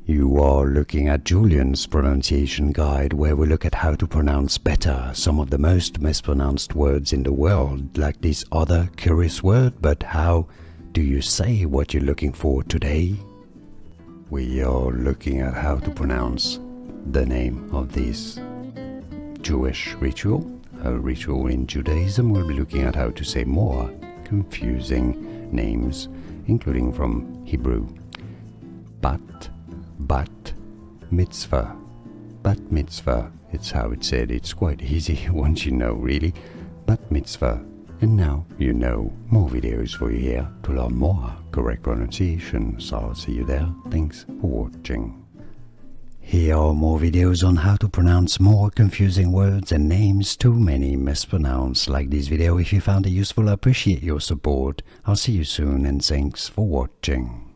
You are looking at Julian's pronunciation guide, where we look at how to pronounce better some of the most mispronounced words in the world, like this other curious word. But how do you say what you're looking for today? We are looking at how to pronounce the name of this Jewish ritual. A ritual in Judaism. We'll be looking at how to say more confusing names, including from Hebrew. Bat Mitzvah. Bat Mitzvah. It's how it's said. It's quite easy once you know, really. Bat Mitzvah. And now you know. More videos for you here to learn more correct pronunciation. So I'll see you there. Thanks for watching. Here are more videos on how to pronounce more confusing words and names too many mispronounced. Like this video if you found it useful. I appreciate your support. I'll see you soon and thanks for watching.